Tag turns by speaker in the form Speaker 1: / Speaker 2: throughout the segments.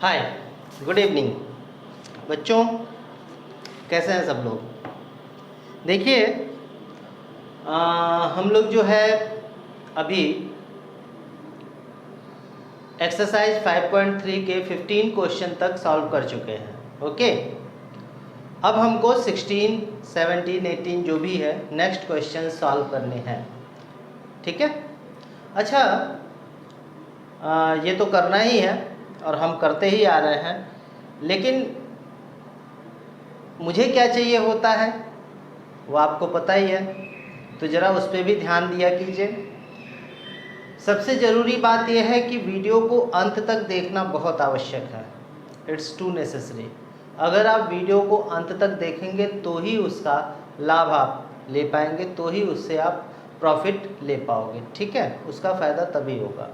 Speaker 1: हाय, good evening बच्चों, कैसे हैं सब लोग। देखिए हम लोग जो है अभी एक्सरसाइज 5.3 के 15 क्वेश्चन तक सॉल्व कर चुके हैं। ओके, अब हमको 16, 17, 18 जो भी है नेक्स्ट क्वेश्चन सॉल्व करने हैं। ठीक है, अच्छा ये तो करना ही है और हम करते ही आ रहे हैं, लेकिन मुझे क्या चाहिए होता है वो आपको पता ही है, तो ज़रा उस पर भी ध्यान दिया कीजिए। सबसे ज़रूरी बात यह है कि वीडियो को अंत तक देखना बहुत आवश्यक है। It's too necessary. अगर आप वीडियो को अंत तक देखेंगे तो ही उसका लाभ आप ले पाएंगे, तो ही उससे आप प्रॉफिट ले पाओगे। ठीक है, उसका फ़ायदा तभी होगा,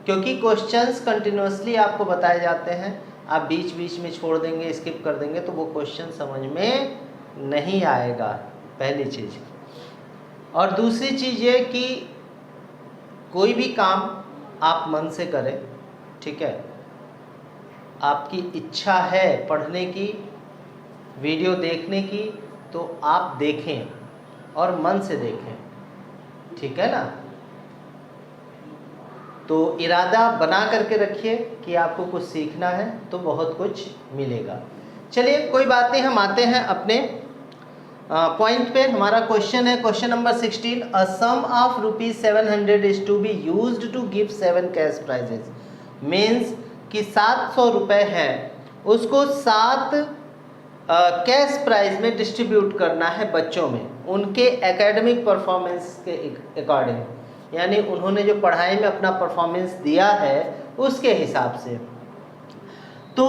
Speaker 1: क्योंकि क्वेश्चंस कंटिन्यूसली आपको बताए जाते हैं। आप बीच बीच में छोड़ देंगे, स्किप कर देंगे तो वो क्वेश्चन समझ में नहीं आएगा, पहली चीज़। और दूसरी चीज़ ये कि कोई भी काम आप मन से करें। ठीक है, आपकी इच्छा है पढ़ने की, वीडियो देखने की, तो आप देखें और मन से देखें। ठीक है ना, तो इरादा बना करके रखिए कि आपको कुछ सीखना है तो बहुत कुछ मिलेगा। चलिए कोई बात नहीं, हम आते हैं अपने पॉइंट पे। हमारा क्वेश्चन है question number 16। A sum of ₹700 is to be used to give 7 cash prizes. Means कि 700 रुपये है, उसको 7 कैश प्राइज में डिस्ट्रीब्यूट करना है बच्चों में, उनके एकेडमिक परफॉर्मेंस के अकॉर्डिंग, यानी उन्होंने जो पढ़ाई में अपना परफॉर्मेंस दिया है उसके हिसाब से। तो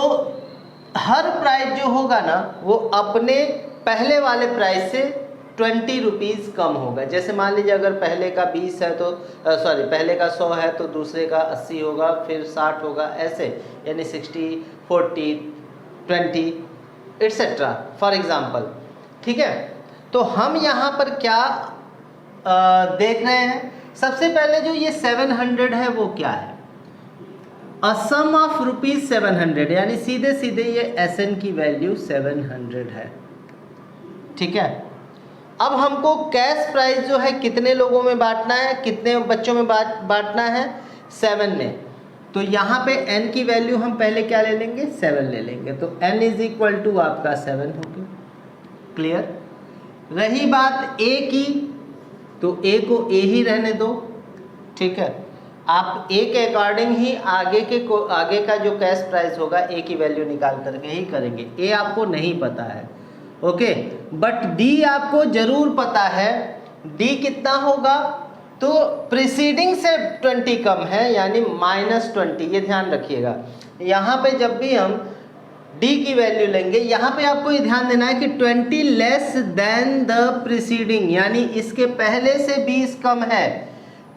Speaker 1: हर प्राइस जो होगा ना वो अपने पहले वाले प्राइस से 20 रुपीज़ कम होगा। जैसे मान लीजिए अगर पहले का 20 है तो पहले का 100 है तो दूसरे का 80 होगा, फिर 60 होगा, ऐसे यानी 60, 40, 20 एट्सेट्रा फॉर एग्ज़ाम्पल। ठीक है, तो हम यहाँ पर क्या देख रहे हैं। सबसे पहले जो ये 700 है वो क्या है, अ सम ऑफ ₹700, यानी सीधे सीधे ये SN की वैल्यू 700 है। ठीक है, अब हमको कैश प्राइस जो है कितने लोगों में बांटना है, कितने बच्चों में बांटना है, 7 में। तो यहाँ पे n की वैल्यू हम पहले क्या ले लेंगे, 7 ले लेंगे, तो n इज इक्वल टू आपका 7 होगी। क्लियर। रही बात a की, तो a को a ही रहने दो। ठीक है, आप a के अकॉर्डिंग ही आगे का जो कैश प्राइस होगा a की वैल्यू निकाल करके ही करेंगे। a आपको नहीं पता है, ओके, बट d आपको जरूर पता है। d कितना होगा, तो प्रीसीडिंग से 20 कम है, यानी -20। ये ध्यान रखिएगा, यहाँ पे जब भी हम d की वैल्यू लेंगे, यहाँ पे आपको ये ध्यान देना है कि 20 लेस देन द प्रीसीडिंग, यानी इसके पहले से 20 कम है।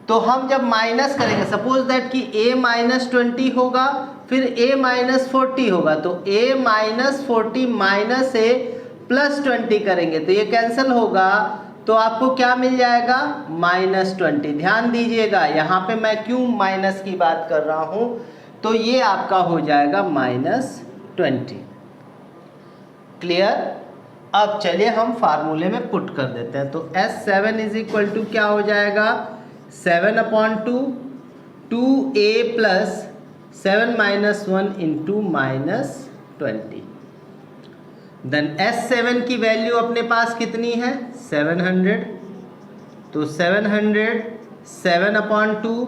Speaker 1: तो हम जब माइनस करेंगे, सपोज दैट कि a -20 होगा, फिर a -40 होगा, तो a -40 माइनस a +20 करेंगे तो ये कैंसिल होगा, तो आपको क्या मिल जाएगा, -20। ध्यान दीजिएगा यहाँ पे मैं क्यों माइनस की बात कर रहा हूँ, तो ये आपका हो जाएगा -20। क्लियर। अब चलिए हम फार्मूले में पुट कर देते हैं, तो S7 इज इक्वल टू क्या हो जाएगा, 7/2 2a plus 7 - 1 into -20। Then S7 की वैल्यू अपने पास कितनी है, 700, तो 700 7/2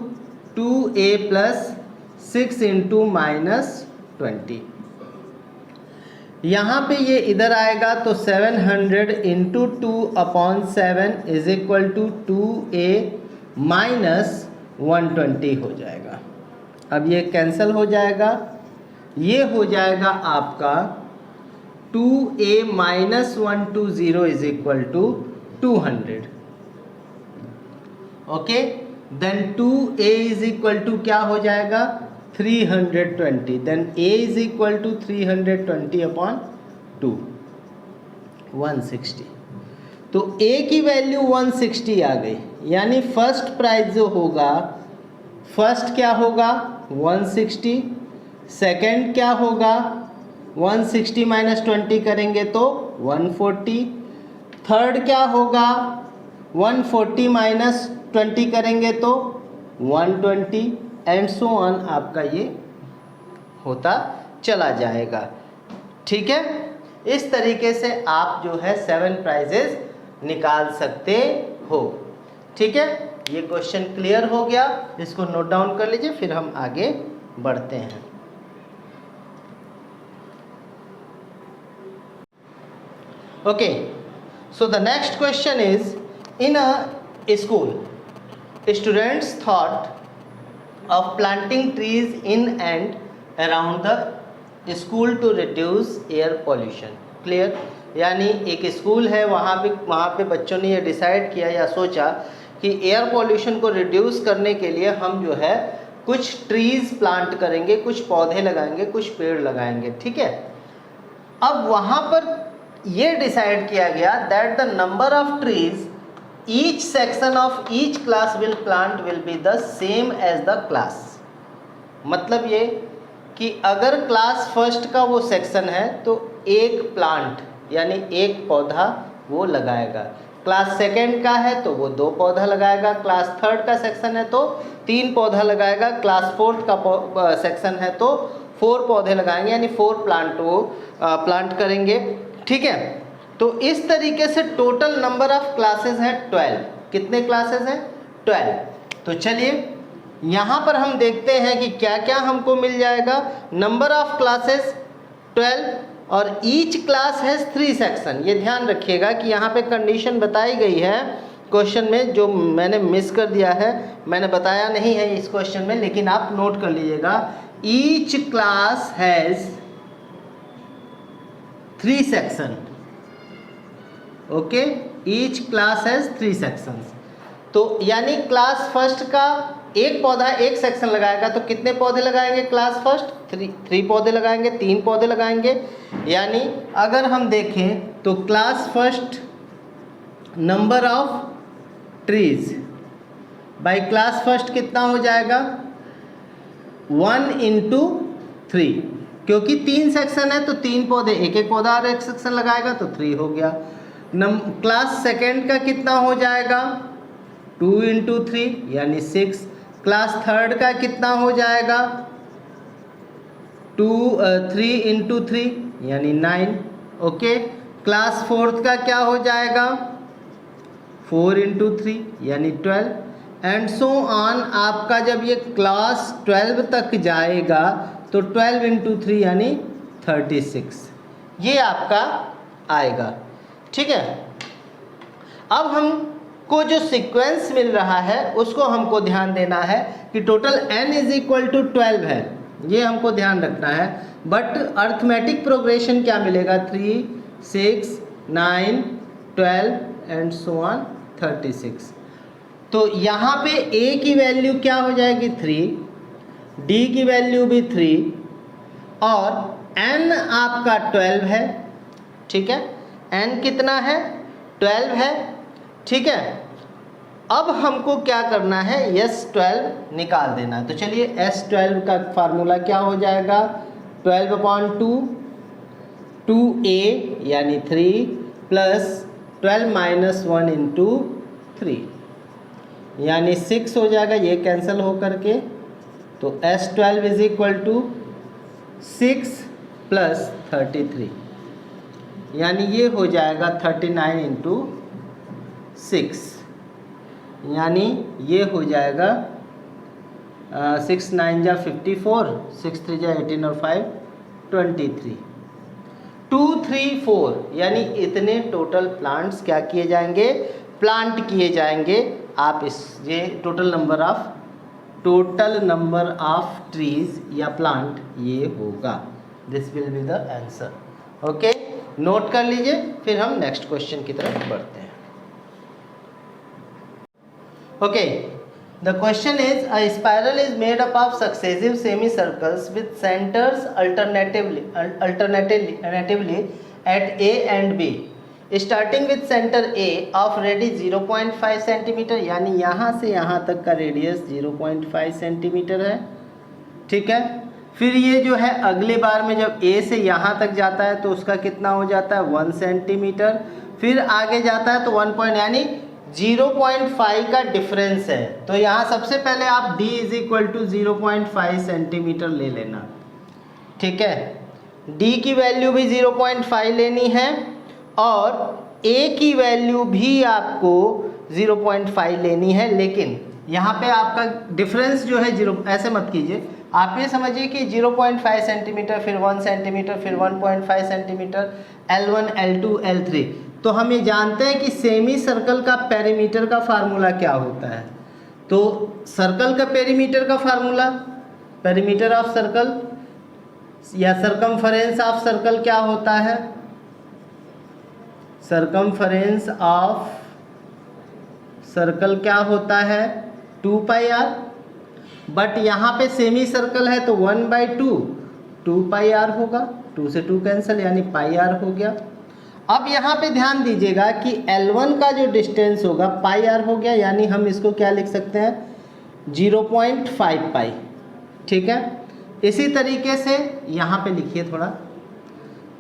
Speaker 1: 2a प्लस 6 इंटू -20। यहाँ पे ये इधर आएगा तो 700 into 2/7 is equal to 2a minus 120 हो जाएगा। अब ये कैंसिल हो जाएगा, ये हो जाएगा आपका 2a minus 120 is equal to 200। Okay, then 2a is equal to क्या हो जाएगा, 320। Then a is equal to 320/2 160। तो a की वैल्यू 160 आ गई, यानी फर्स्ट प्राइस जो होगा, फर्स्ट क्या होगा 160, सेकंड क्या होगा, 160 माइनस 20 करेंगे तो 140। थर्ड क्या होगा, 140 माइनस 20 करेंगे तो 120 एंड सो ऑन, आपका ये होता चला जाएगा। ठीक है, इस तरीके से आप जो है 7 प्राइजेस निकाल सकते हो। ठीक है, ये क्वेश्चन क्लियर हो गया, इसको नोट डाउन कर लीजिए, फिर हम आगे बढ़ते हैं। Okay, so the next question is, in a school students thought of planting trees in and around the school to reduce air pollution। Clear, यानी एक स्कूल है, वहाँ पे बच्चों ने ये डिसाइड किया या सोचा कि एयर पॉल्यूशन को रिड्यूस करने के लिए हम जो है कुछ ट्रीज प्लांट करेंगे, कुछ पौधे लगाएंगे, कुछ पेड़ लगाएंगे। ठीक है, अब वहाँ पर ये डिसाइड किया गया that the number of trees each section of each class will plant will be the same as the class। मतलब ये कि अगर क्लास फर्स्ट का वो सेक्शन है तो एक प्लांट यानी एक पौधा वो लगाएगा, क्लास सेकंड का है तो वो 2 पौधा लगाएगा, क्लास थर्ड का सेक्शन है तो 3 पौधा लगाएगा, क्लास फोर्थ का सेक्शन है तो 4 पौधे लगाएंगे, यानी 4 प्लांट वो प्लांट करेंगे। ठीक है, तो इस तरीके से टोटल नंबर ऑफ क्लासेस हैं 12। कितने क्लासेस हैं? 12। तो चलिए यहाँ पर हम देखते हैं कि क्या क्या हमको मिल जाएगा। नंबर ऑफ क्लासेस 12 और ईच क्लास हैज़ 3 सेक्शन। ये ध्यान रखिएगा कि यहाँ पे कंडीशन बताई गई है क्वेश्चन में, जो मैंने मिस कर दिया है, मैंने बताया नहीं है इस क्वेश्चन में, लेकिन आप नोट कर लीजिएगा। Each class has 3 section. Okay, each class has 3 sections. तो यानी क्लास फर्स्ट का एक पौधा एक सेक्शन लगाएगा तो कितने पौधे लगाएंगे? क्लास फर्स्ट 3 पौधे लगाएंगे, 3 पौधे लगाएंगे। यानी अगर हम देखें तो class first number of trees by class first कितना हो जाएगा? 1 into 3, क्योंकि 3 सेक्शन है तो 3 पौधे, एक पौधा और एक सेक्शन लगाएगा तो 3 हो गया। क्लास सेकेंड का कितना हो जाएगा? 2 into 3 यानी 6। क्लास थर्ड का कितना हो जाएगा? 3 into 3 यानी 9। ओके, क्लास फोर्थ का क्या हो जाएगा? 4 into 3 यानी 12 एंड सो ऑन। आपका जब ये क्लास 12 तक जाएगा तो 12 into 3 यानी 36, ये आपका आएगा। ठीक है, अब हमको जो सीक्वेंस मिल रहा है उसको हमको ध्यान देना है कि टोटल n = 12 है, ये हमको ध्यान रखना है। बट अर्थमेटिक प्रोग्रेशन क्या मिलेगा? 3, 6, 9, 12 एंड सो ऑन 36। तो यहाँ पे a की वैल्यू क्या हो जाएगी? 3, d की वैल्यू भी 3 और n आपका 12 है। ठीक है, n कितना है? 12 है। ठीक है, अब हमको क्या करना है? S12 निकाल देना है। तो चलिए S12 का फार्मूला क्या हो जाएगा? 12/2 2a यानी 3 प्लस 12 - 1 into 3 यानी 6 हो जाएगा, ये कैंसिल हो करके। तो S12 = 6 प्लस 33 यानी ये हो जाएगा 39 into 6 यानी ये हो जाएगा 6 9 जा 54, 6 3 जा 18 और 5 23, 2 3 4 यानी इतने टोटल प्लांट्स क्या किए जाएंगे? प्लांट किए जाएंगे। आप इस ये टोटल नंबर ऑफ ट्रीज या प्लांट ये होगा। This will be the answer. Okay, note कर लीजिए, फिर हम नेक्स्ट क्वेश्चन की तरफ बढ़ते हैं। Okay, the question is a spiral is made up of successive semi circles with centres alternatively at A and B, starting with centre A of radius 0.5 centimetre, यानी यहाँ से यहाँ तक का रेडियस 0.5 सेंटीमीटर है। ठीक है, फिर ये जो है अगली बार में जब ए से यहाँ तक जाता है तो उसका कितना हो जाता है 1 सेंटीमीटर, फिर आगे जाता है तो 1 पॉइंट यानी 0.5 का डिफरेंस है। तो यहाँ सबसे पहले आप d is equal to 0.5 centimetre ले लेना, ठीक है। d की वैल्यू भी 0.5 लेनी है और a की वैल्यू भी आपको 0.5 लेनी है, लेकिन यहाँ पे आपका डिफरेंस जो है 0, ऐसे मत कीजिए, आप ये समझिए कि 0.5 सेंटीमीटर, फिर 1 सेंटीमीटर, फिर 1.5 सेंटीमीटर, L1, L2, L3। तो हम ये जानते हैं कि सेमी सर्कल का पेरीमीटर का फार्मूला क्या होता है। तो सर्कल का पेरीमीटर का फार्मूला, पेरीमीटर ऑफ सर्कल या सरकमफरेंस ऑफ सर्कल क्या होता है, सरकमफरेंस ऑफ सर्कल क्या होता है 2πr, बट यहाँ पे सेमी सर्कल है तो 1/2 2πr होगा, 2 से 2 कैंसिल यानी πr हो गया। अब यहाँ पे ध्यान दीजिएगा कि L1 का जो डिस्टेंस होगा πr हो गया, यानी हम इसको क्या लिख सकते हैं 0.5 पाई, ठीक है। इसी तरीके से यहाँ पे लिखिए थोड़ा,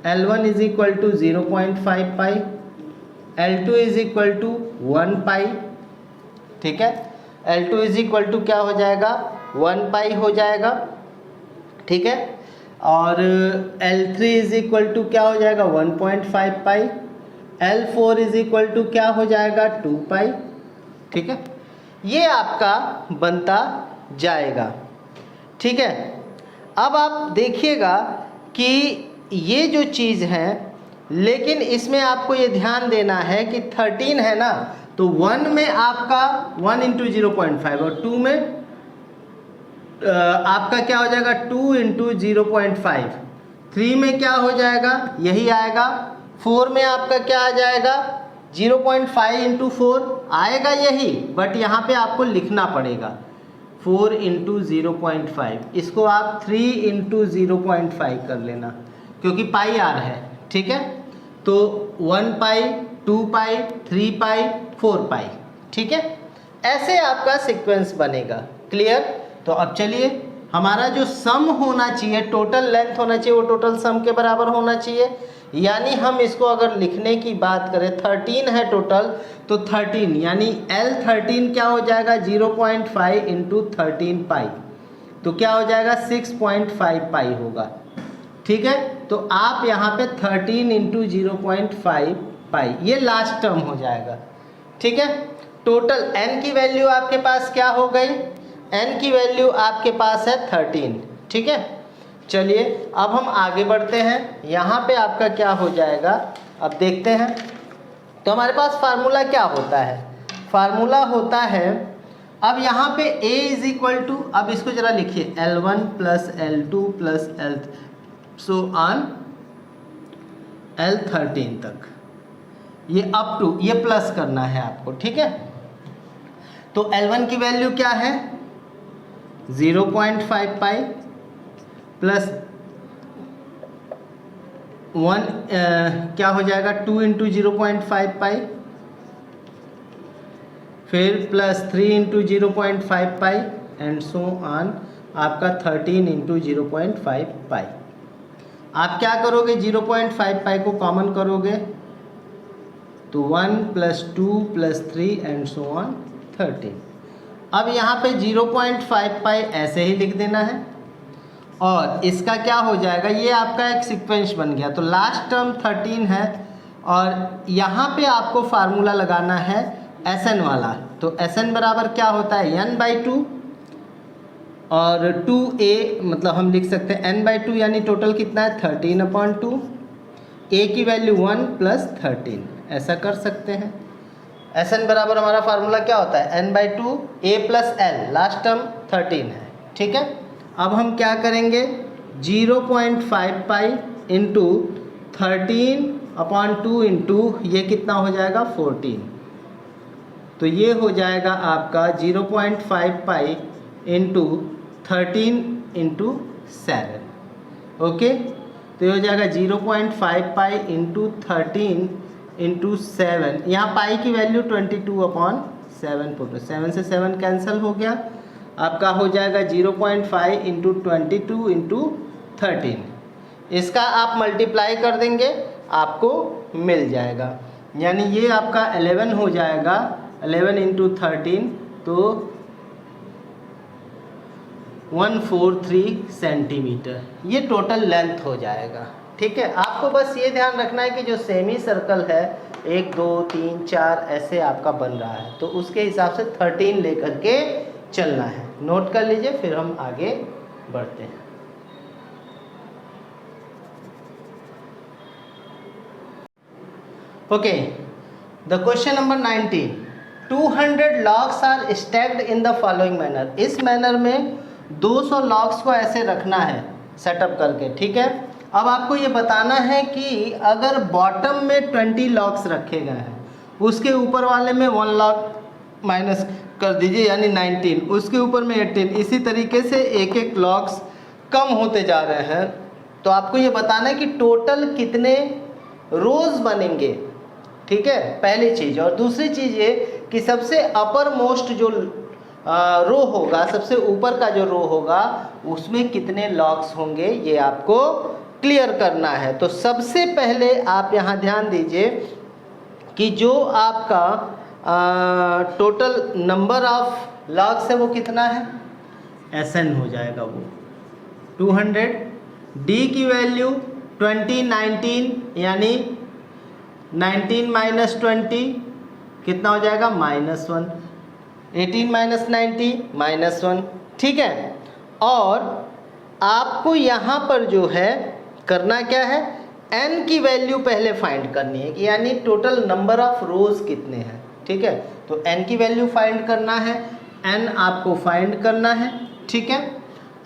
Speaker 1: L1 is equal to 0.5 pi, L2 is equal to 1 pi, ठीक है। L2 इज इक्वल टू क्या हो जाएगा 1 पाई हो जाएगा, ठीक है। और L3 इज इक्वल टू क्या हो जाएगा 1.5 पाई, L4 इज इक्वल टू क्या हो जाएगा 2 पाई, ठीक है। ये आपका बनता जाएगा, ठीक है। अब आप देखिएगा कि ये जो चीज़ है, लेकिन इसमें आपको ये ध्यान देना है कि 13 है ना, तो 1 में आपका 1 इंटू 0.5 और 2 में आपका क्या हो जाएगा 2 इंटू 0.5, 3 में क्या हो जाएगा यही आएगा, 4 में आपका क्या आ जाएगा 0.5 इंटू 4 आएगा यही, बट यहाँ पे आपको लिखना पड़ेगा 4 इंटू 0.5, इसको आप 3 इंटू 0.5 कर लेना क्योंकि पाई आर है, ठीक है। तो 1 पाई, 2 पाई, 3 पाई, 4 पाई, ठीक है। ऐसे आपका सीक्वेंस बनेगा, क्लियर। तो अब चलिए, हमारा जो सम होना चाहिए, टोटल लेंथ होना चाहिए, वो टोटल सम के बराबर होना चाहिए। यानी हम इसको अगर लिखने की बात करें 13 है टोटल, तो 13 यानी L13 क्या हो जाएगा 0.5 इंटू 13 पाई, तो क्या हो जाएगा 6.5 पाई होगा, ठीक है। तो आप यहाँ पे 13 इंटू 0.5 पाई, ये लास्ट टर्म हो जाएगा, ठीक है। टोटल n की वैल्यू आपके पास क्या हो गई, n की वैल्यू आपके पास है 13, ठीक है। चलिए अब हम आगे बढ़ते हैं, यहाँ पे आपका क्या हो जाएगा अब देखते हैं। तो हमारे पास फार्मूला क्या होता है, फार्मूला होता है, अब यहाँ पे a इज इक्वल टू, अब इसको जरा लिखिए L1 plus L2 plus L so on L13 तक, ये अप टू, ये प्लस करना है आपको, ठीक है। तो L1 की वैल्यू क्या है 0.5 पाई प्लस 1 क्या हो जाएगा 2 इंटू 0.5 पाई, फिर plus 3 into 0.5 pi and so on आपका 13 इंटू 0.5 पाई। आप क्या करोगे 0.5 पाई को कॉमन करोगे तो 1 plus 2 plus 3 and so on 13। अब यहाँ पे 0.5 पाई ऐसे ही लिख देना है और इसका क्या हो जाएगा, ये आपका एक सीक्वेंस बन गया। तो लास्ट टर्म 13 है और यहाँ पे आपको फार्मूला लगाना है Sn वाला। तो Sn बराबर क्या होता है n/2 और 2a, मतलब हम लिख सकते हैं n/2 यानी टोटल कितना है 13/2, a की वैल्यू 1 प्लस 13, ऐसा कर सकते हैं। Sn बराबर हमारा फार्मूला क्या होता है n/2 a plus l, last term 13 है, ठीक है। अब हम क्या करेंगे 0.5 पाई इंटू 13/2 इंटू ये कितना हो जाएगा 14, तो ये हो जाएगा आपका 0.5 पाई इंटू 13 इंटू 7, ओके। तो ये हो जाएगा 0.5 पाई इंटू 13 इंटू 7, यहाँ पाई की वैल्यू 22/7 पुट, 7 से 7 कैंसिल हो गया, आपका हो जाएगा 0.5 इंटू 22 इंटू 13। इसका आप मल्टीप्लाई कर देंगे आपको मिल जाएगा, यानी ये आपका 11 हो जाएगा। 11 इंटू 13 तो 143 सेंटीमीटर ये टोटल लेंथ हो जाएगा। ठीक है, आपको बस ये ध्यान रखना है कि जो सेमी सर्कल है 1 2 3 4 ऐसे आपका बन रहा है, तो उसके हिसाब से 13 लेकर के चलना है। नोट कर लीजिए, फिर हम आगे बढ़ते हैं। Okay, the question number 19, 200 logs are stacked in the following manner. इस मैनर में 200 लॉग्स को ऐसे रखना है सेटअप करके। ठीक है, अब आपको ये बताना है कि अगर बॉटम में 20 लॉग्स रखे गए हैं, उसके ऊपर वाले में 1 लॉग माइनस कर दीजिए यानी 19, उसके ऊपर में 18, इसी तरीके से एक एक लॉग्स कम होते जा रहे हैं। तो आपको ये बताना है कि टोटल कितने रोज बनेंगे। ठीक है, पहली चीज़। और दूसरी चीज़ ये कि सबसे अपर मोस्ट जो रो होगा, सबसे ऊपर का जो रो होगा, उसमें कितने लॉग्स होंगे ये आपको क्लियर करना है। तो सबसे पहले आप यहाँ ध्यान दीजिए कि जो आपका टोटल नंबर ऑफ लॉग्स है वो कितना है, Sn हो जाएगा वो 200। D की वैल्यू 20 19 यानी 19 माइनस 20 कितना हो जाएगा -1, 18 माइनस 90 -1। ठीक है, और आपको यहाँ पर जो है करना क्या है, n की वैल्यू पहले फाइंड करनी है कि यानी टोटल नंबर ऑफ रोज कितने हैं। ठीक है, तो n की वैल्यू फाइंड करना है, n आपको फाइंड करना है। ठीक है,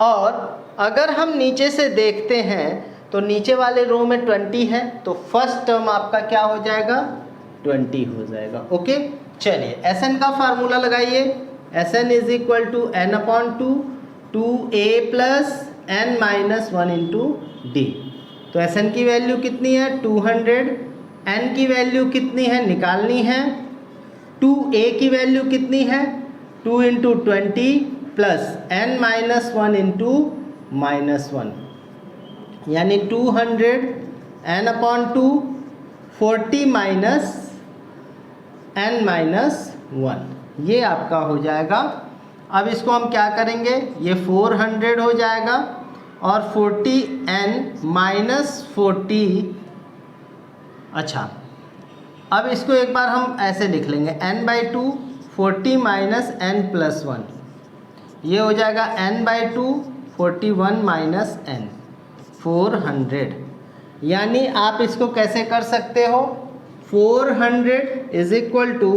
Speaker 1: और अगर हम नीचे से देखते हैं तो नीचे वाले रो में 20 है, तो फर्स्ट टर्म आपका क्या हो जाएगा, 20 हो जाएगा। ओके, चलिए Sn का फार्मूला लगाइए। Sn is equal to n/2 2a plus n minus 1 into D. तो Sn की वैल्यू कितनी है 200, n की वैल्यू कितनी है निकालनी है, 2a की वैल्यू कितनी है 2 into 20 plus n minus 1 into -1 यानी 200 n/2 40 माइनस n माइनस 1 ये आपका हो जाएगा। अब इसको हम क्या करेंगे, ये 400 हो जाएगा और 40n माइनस 40। अच्छा, अब इसको एक बार हम ऐसे लिख लेंगे n/2 40 माइनस n प्लस 1, ये हो जाएगा n/2 41 माइनस n 400। यानी आप इसको कैसे कर सकते हो, 400 इज इक्वल टू,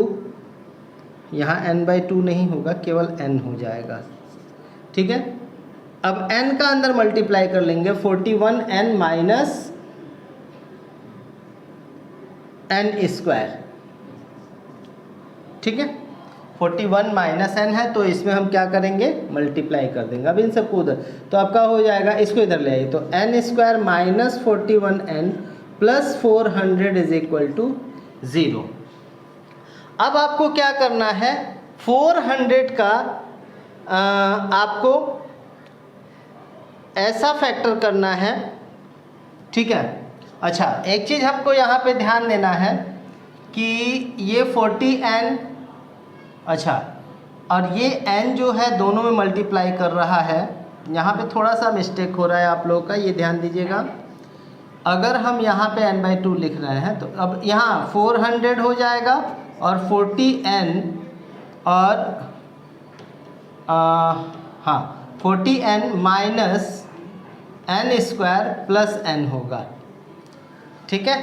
Speaker 1: यहाँ n/2 नहीं होगा, केवल n हो जाएगा। ठीक है, अब n का अंदर मल्टीप्लाई कर लेंगे, 41n माइनस n स्क्वायर। ठीक है, 41 माइनस n है, तो इसमें हम क्या करेंगे, मल्टीप्लाई कर देंगे। अब इन सबको उधर, तो आपका हो जाएगा, इसको इधर ले आइए, तो n square minus 41n plus 400 is equal to 0। अब आपको क्या करना है, 400 का आपको ऐसा फैक्टर करना है। ठीक है, अच्छा एक चीज़ हमको यहाँ पे ध्यान देना है कि ये 40n, अच्छा, और ये n जो है दोनों में मल्टीप्लाई कर रहा है। यहाँ पे थोड़ा सा मिस्टेक हो रहा है आप लोगों का, ये ध्यान दीजिएगा। अगर हम यहाँ पे n/2 लिख रहे हैं तो अब यहाँ 400 हो जाएगा और 40n और हाँ 40n minus n square plus n होगा। ठीक है,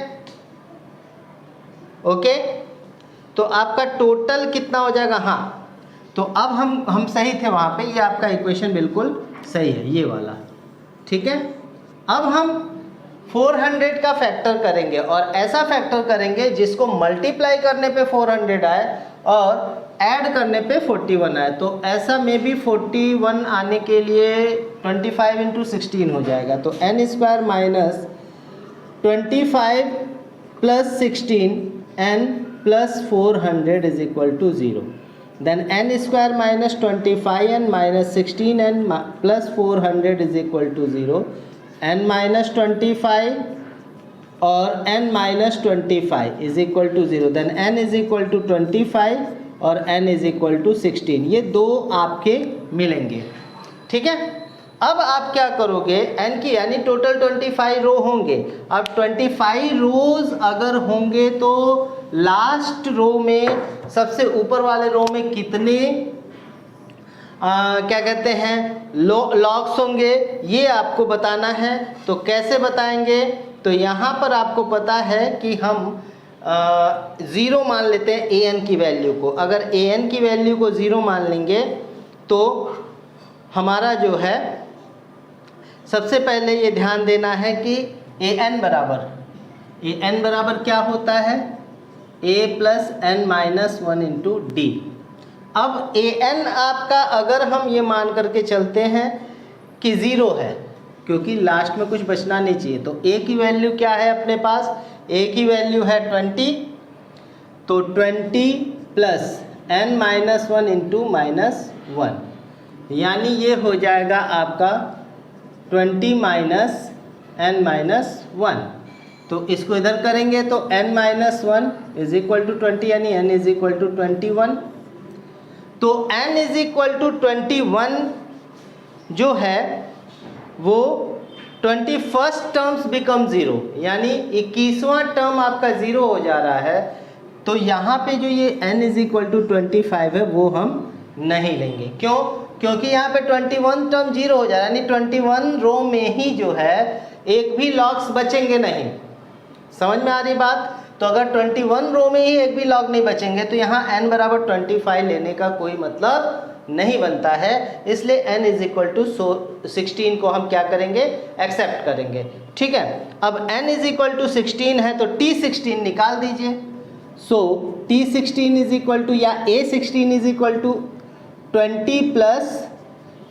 Speaker 1: ओके, तो आपका टोटल कितना हो जाएगा। हाँ, तो अब हम सही थे वहाँ पे, ये आपका इक्वेशन बिल्कुल सही है, ये वाला। ठीक है, अब हम 400 का फैक्टर करेंगे और ऐसा फैक्टर करेंगे जिसको मल्टीप्लाई करने पे 400 आए और ऐड करने पे 41 आए। तो ऐसा में भी 41 आने के लिए 25 इंटू 16 हो जाएगा, तो n square minus 25 plus 16 n plus 400 is equal to 0। Then n square minus 25n minus 16n plus 400 is equal to 0, n minus 25 और n minus 25 is equal to 0, then n is equal to 25 और n is equal to 16, ये दो आपके मिलेंगे। ठीक है, अब आप क्या करोगे, n की यानी टोटल 25 रो होंगे। अब 25 रोज अगर होंगे तो लास्ट रो में, सबसे ऊपर वाले रो में कितने क्या कहते हैं लॉग्स होंगे, ये आपको बताना है। तो कैसे बताएंगे, तो यहाँ पर आपको पता है कि हम 0 मान लेते हैं an की वैल्यू को। अगर an की वैल्यू को 0 मान लेंगे तो हमारा जो है, सबसे पहले ये ध्यान देना है कि an बराबर क्या होता है, a plus n minus 1 into D. अब an आपका अगर हम ये मान करके चलते हैं कि 0 है, क्योंकि लास्ट में कुछ बचना नहीं चाहिए, तो a की वैल्यू क्या है अपने पास, a की वैल्यू है 20, तो 20 plus n minus 1 into minus 1, यानी ये हो जाएगा आपका 20 माइनस n माइनस 1। तो इसको इधर करेंगे तो n minus 1 is equal to 20, यानी n इज इक्वल टू 21। तो n इज इक्वल टू 21 जो है वो 21st टर्म्स बिकम 0, यानी 21वां टर्म आपका 0 हो जा रहा है। तो यहाँ पे जो ये n इज इक्वल टू 25 है वो हम नहीं लेंगे। क्यों? क्योंकि यहाँ पे 21 टर्म 0 हो जा रहा है, यानी 21 रो में ही जो है एक भी लॉग्स बचेंगे नहीं। समझ में आ रही बात? तो अगर 21 रो में ही एक भी लॉग नहीं बचेंगे तो यहाँ n बराबर 25 लेने का कोई मतलब नहीं बनता है। इसलिए n इज इक्वल टू 16 को हम क्या करेंगे, एक्सेप्ट करेंगे। ठीक है, अब n इज इक्वल टू 16 है तो t16 निकाल दीजिए। सो t16 इज इक्वल टू, या a16 is equal to 20 plus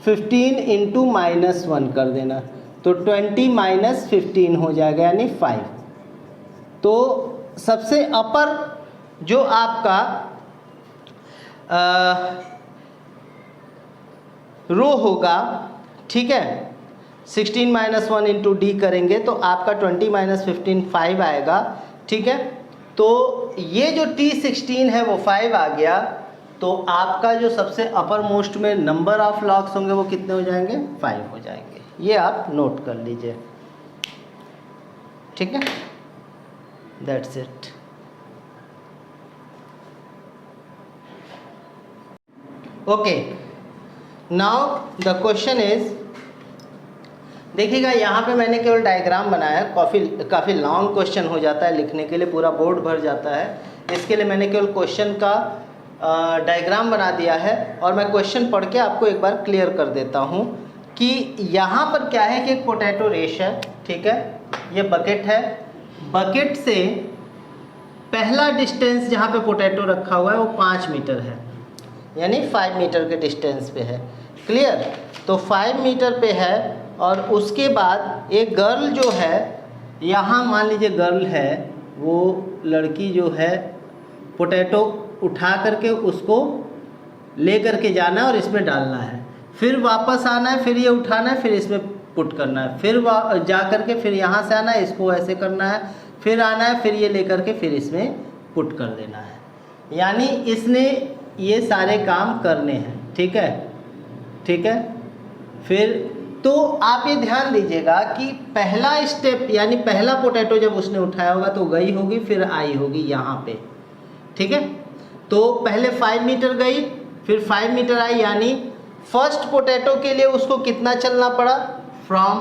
Speaker 1: 15 into minus 1 कर देना, तो 20 माइनस 15 हो जाएगा, यानी 5। तो सबसे अपर जो आपका रो होगा, ठीक है, 16 माइनस 1 इंटू डी करेंगे तो आपका 20 माइनस 15 5 आएगा। ठीक है, तो ये जो t16 है वो 5 आ गया। तो आपका जो सबसे अपर मोस्ट में नंबर ऑफ लॉग्स होंगे वो कितने हो जाएंगे, 5 हो जाएंगे। ये आप नोट कर लीजिए। ठीक है, that's it. Okay, now the question is, देखिएगा यहाँ पे मैंने केवल डायग्राम बनाया है, काफ़ी लॉन्ग क्वेश्चन हो जाता है लिखने के लिए, पूरा बोर्ड भर जाता है। इसके लिए मैंने केवल क्वेश्चन का डायग्राम बना दिया है और मैं क्वेश्चन पढ़ के आपको एक बार क्लियर कर देता हूँ कि यहाँ पर क्या है कि एक पोटैटो रेश है। ठीक है, ये बकेट है, बकेट से पहला डिस्टेंस जहाँ पे पोटैटो रखा हुआ है वो 5 मीटर है, यानी 5 मीटर के डिस्टेंस पे है। क्लियर? तो 5 मीटर पे है और उसके बाद एक गर्ल जो है, यहाँ मान लीजिए गर्ल है, वो लड़की जो है पोटैटो उठा करके उसको ले करके जाना है और इसमें डालना है, फिर वापस आना है, फिर ये उठाना है, फिर इसमें पुट करना है, फिर जा करके फिर यहाँ से आना है, इसको ऐसे करना है, फिर आना है, फिर ये ले करके फिर इसमें पुट कर देना है। यानी इसने ये सारे काम करने हैं। ठीक है, ठीक है। फिर तो आप ये ध्यान दीजिएगा कि पहला स्टेप यानी पहला पोटैटो जब उसने उठाया होगा तो गई होगी, फिर आई होगी यहाँ पे। ठीक है, तो पहले 5 मीटर गई, फिर 5 मीटर आई, यानी फर्स्ट पोटैटो के लिए उसको कितना चलना पड़ा, from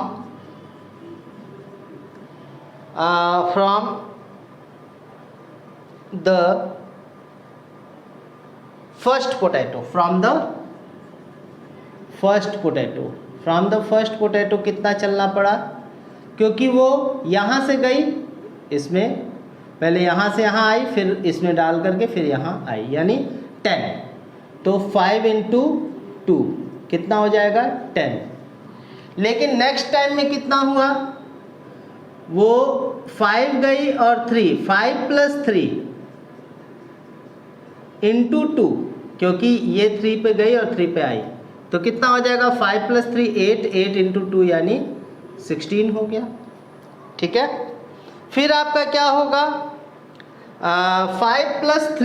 Speaker 1: the first potato, from the first potato कितना चलना पड़ा, क्योंकि वो यहाँ से गई, इसमें पहले यहाँ से यहाँ आई, फिर इसमें डाल करके फिर यहाँ आई, यानी 10। तो 5 इंटू 2 कितना हो जाएगा, 10। लेकिन नेक्स्ट टाइम में कितना हुआ, वो 5 गई और 3, 5 प्लस 3 इंटू 2 क्योंकि ये 3 पे गई और 3 पे आई। तो कितना हो जाएगा 5 + 3 8, 8 × 2 यानी 16 हो गया। ठीक है, फिर आपका क्या होगा 5 +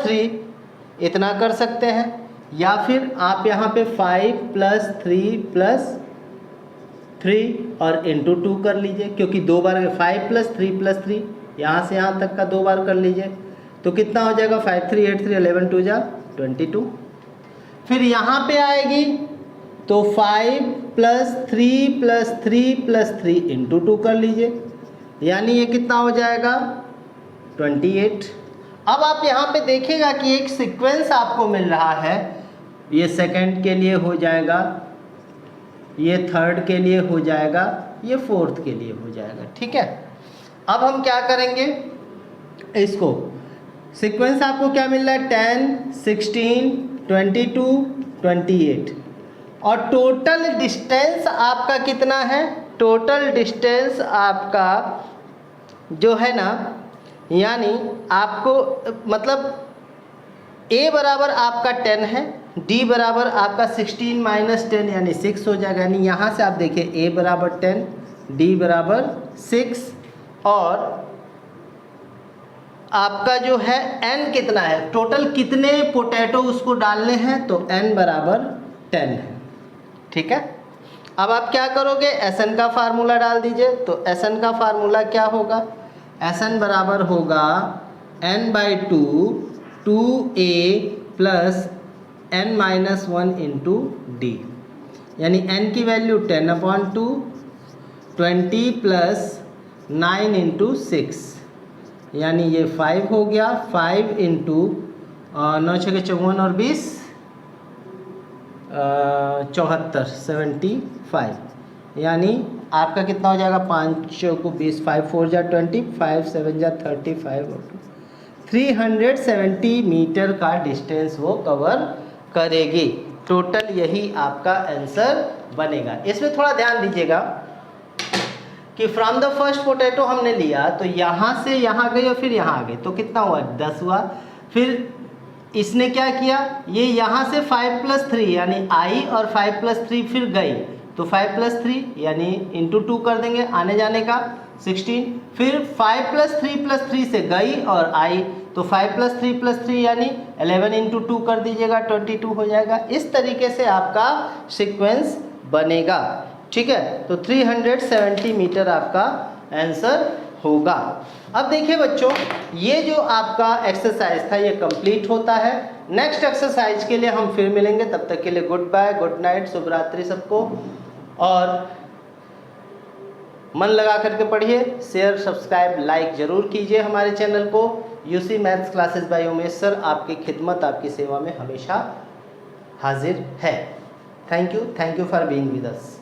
Speaker 1: 3 इतना कर सकते हैं, या फिर आप यहाँ पे 5 + 3 + 3 और × 2 कर लीजिए, क्योंकि 2 बार 5 + 3 + 3 यहाँ से यहाँ तक का 2 बार कर लीजिए। तो कितना हो जाएगा 5 3 8 3 11 2 जा 22। फिर यहाँ पे आएगी तो 5 + 3 + 3 + 3 × 2 कर लीजिए, यानी ये कितना हो जाएगा 28। अब आप यहाँ पे देखिएगा कि एक सीक्वेंस आपको मिल रहा है, ये सेकंड के लिए हो जाएगा, ये थर्ड के लिए हो जाएगा, ये फोर्थ के लिए हो जाएगा। ठीक है, अब हम क्या करेंगे, इसको सीक्वेंस आपको क्या मिल रहा है 10 16 22 28, और टोटल डिस्टेंस आपका कितना है, टोटल डिस्टेंस आपका जो है ना, यानी आपको मतलब A बराबर आपका 10 है, D बराबर आपका 16 - 10 यानी 6 हो जाएगा। यानी यहाँ से आप देखिए A बराबर 10, D बराबर 6, और आपका जो है N कितना है, टोटल कितने पोटैटो उसको डालने हैं, तो N बराबर 10 है। ठीक है, अब आप क्या करोगे, SN का फार्मूला डाल दीजिए। तो SN का फार्मूला क्या होगा, SN बराबर होगा n/2 2a + n - 1 × D, यानी n की वैल्यू 10/2 20 + 9 × 6, यानी ये 5 हो गया। 5 × 9 × 6 = 54 और 20 74 75, यानी आपका कितना हो जाएगा 5 को 20 5 4 जा 20 5 7 जा 35 और 370 मीटर का डिस्टेंस वो कवर करेगी। टोटल यही आपका आंसर बनेगा। इसमें थोड़ा ध्यान दीजिएगा कि फ्रॉम द फर्स्ट पोटैटो हमने लिया, तो यहाँ से यहाँ गई और फिर यहाँ आ गई, तो कितना हुआ 10 हुआ। फिर इसने क्या किया, ये यहाँ से 5 + 3 यानी आई, और 5 + 3 फिर गई, तो 5 + 3 यानी × 2 कर देंगे, आने जाने का 16। फिर 5 + 3 + 3 से गई और आई, तो 5 + 3 + 3 यानी 11 × 2 कर दीजिएगा 22 हो जाएगा। इस तरीके से आपका सीक्वेंस बनेगा। ठीक है, तो 370 मीटर आपका आंसर होगा। अब देखिए बच्चों, ये जो आपका एक्सरसाइज था ये कंप्लीट होता है। नेक्स्ट एक्सरसाइज के लिए हम फिर मिलेंगे, तब तक के लिए गुड बाय, गुड नाइट, शुभ रात्रि सबको, और मन लगा करके पढ़िए। शेयर सब्सक्राइब लाइक जरूर कीजिए हमारे चैनल को। UC maths classes bye Umesh sir आपकी खिदमत, आपकी सेवा में हमेशा हाजिर है। Thank you for being with us.